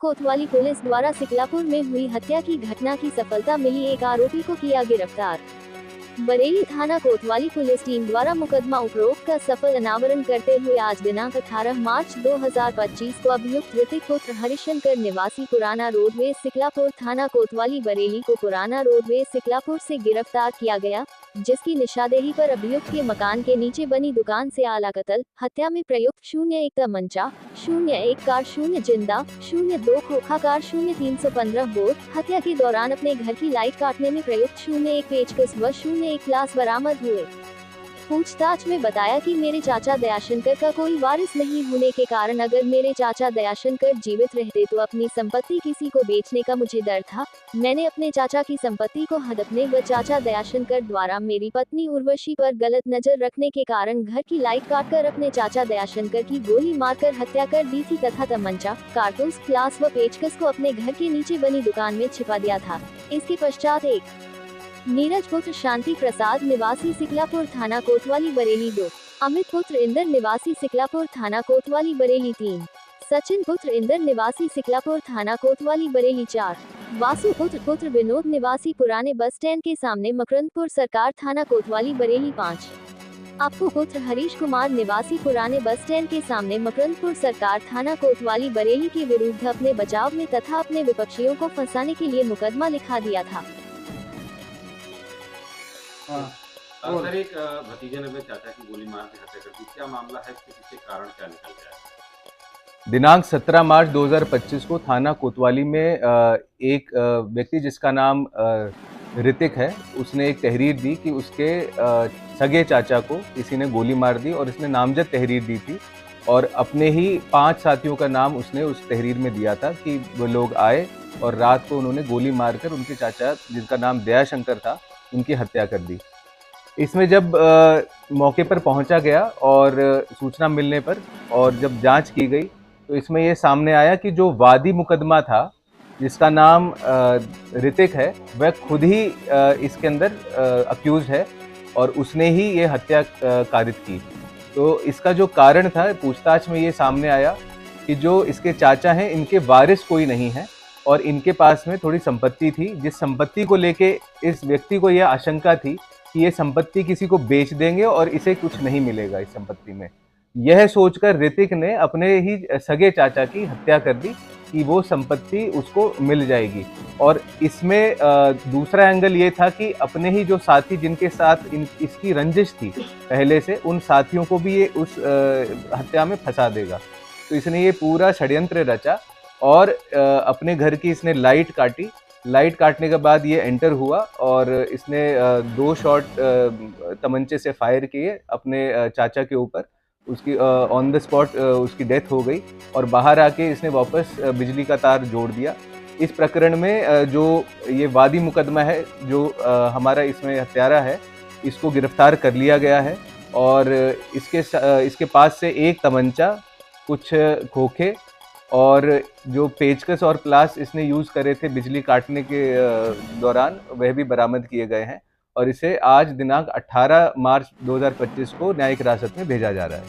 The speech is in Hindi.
कोतवाली पुलिस द्वारा सिकलापुर में हुई हत्या की घटना की सफलता मिली, एक आरोपी को किया गिरफ्तार। बरेली थाना कोतवाली पुलिस टीम द्वारा मुकदमा उपरोक्त का सफल अनावरण करते हुए आज दिनांक 18 मार्च 2025 को अभियुक्त ऋतिक पुत्र हरिशंकर निवासी पुराना रोडवेज सिकलापुर थाना कोतवाली बरेली को पुराना रोडवेज सिकलापुर से गिरफ्तार किया गया, जिसकी निशानदेही पर अभियुक्त के मकान के नीचे बनी दुकान से आला कत्ल, हत्या में प्रयुक्त 01 तमंचा, 01 कार, 0 जिंदा, 02 खोखा कार, 0315 बोर, हत्या के दौरान अपने घर की लाइट काटने में प्रयुक्त 01 पेचकस व 01 ग्लास बरामद हुए। पूछताछ में बताया कि मेरे चाचा दयाशंकर का कोई वारिस नहीं होने के कारण अगर मेरे चाचा दयाशंकर जीवित रहते तो अपनी संपत्ति किसी को बेचने का मुझे डर था। मैंने अपने चाचा की संपत्ति को हड़पने व चाचा दयाशंकर द्वारा मेरी पत्नी उर्वशी पर गलत नजर रखने के कारण घर की लाइट काटकर अपने चाचा दयाशंकर की गोली मारकर हत्या कर दी थी तथा तमंचा, कारतूस, प्लास व पेचकस को अपने घर के नीचे बनी दुकान में छिपा दिया था। इसके पश्चात एक नीरज पुत्र शांति प्रसाद निवासी सिकलापुर थाना कोतवाली बरेली 2, अमित पुत्र इंदर निवासी सिकलापुर थाना कोतवाली बरेली 3, सचिन पुत्र इंदर निवासी सिकलापुर थाना कोतवाली बरेली 4, वासु पुत्र विनोद निवासी पुराने बस स्टैंड के सामने मकरंदपुर सरकार थाना कोतवाली बरेली 5, अपू पुत्र हरीश कुमार निवासी पुराने बस स्टैंड के सामने मकरंदपुर सरकार थाना कोतवाली बरेली के विरुद्ध अपने बचाव में तथा अपने विपक्षियों को फंसाने के लिए मुकदमा लिखा दिया था। सर, एक भतीजे ने अपने चाचा की गोली मार के हत्या कर दी, क्या मामला है, इसके पीछे कारण क्या निकल गया है? दिनांक 17 मार्च 2025 को थाना कोतवाली में एक व्यक्ति जिसका नाम ऋतिक है, उसने एक तहरीर दी कि उसके सगे चाचा को किसी ने गोली मार दी और इसने नामजद तहरीर दी थी और अपने ही 5 साथियों का नाम उसने उस तहरीर में दिया था कि वो लोग आए और रात को उन्होंने गोली मारकर उनके चाचा जिनका नाम दयाशंकर था उनकी हत्या कर दी। इसमें जब मौके पर पहुंचा गया और सूचना मिलने पर और जब जांच की गई तो इसमें ये सामने आया कि जो वादी मुकदमा था जिसका नाम ऋतिक है वह खुद ही इसके अंदर अक्यूज है और उसने ही ये हत्या कारित की। तो इसका जो कारण था पूछताछ में ये सामने आया कि जो इसके चाचा हैं इनके वारिस कोई नहीं है और इनके पास में थोड़ी संपत्ति थी, जिस संपत्ति को लेके इस व्यक्ति को यह आशंका थी कि ये संपत्ति किसी को बेच देंगे और इसे कुछ नहीं मिलेगा इस संपत्ति में। यह सोचकर ऋतिक ने अपने ही सगे चाचा की हत्या कर दी कि वो संपत्ति उसको मिल जाएगी। और इसमें दूसरा एंगल ये था कि अपने ही जो साथी जिनके साथ इसकी रंजिश थी पहले से, उन साथियों को भी ये उस हत्या में फंसा देगा। तो इसने ये पूरा षड्यंत्र रचा और अपने घर की इसने लाइट काटी। लाइट काटने के बाद ये एंटर हुआ और इसने 2 शॉट तमंचे से फायर किए अपने चाचा के ऊपर। उसकी ऑन द स्पॉट उसकी डेथ हो गई और बाहर आके इसने वापस बिजली का तार जोड़ दिया। इस प्रकरण में जो ये वादी मुकदमा है, जो हमारा इसमें हत्यारा है, इसको गिरफ्तार कर लिया गया है और इसके पास से 1 तमंचा, कुछ खोखे और जो पेचकस और प्लास इसने यूज़ करे थे बिजली काटने के दौरान वह भी बरामद किए गए हैं और इसे आज दिनांक 18 मार्च 2025 को न्यायिक हिरासत में भेजा जा रहा है।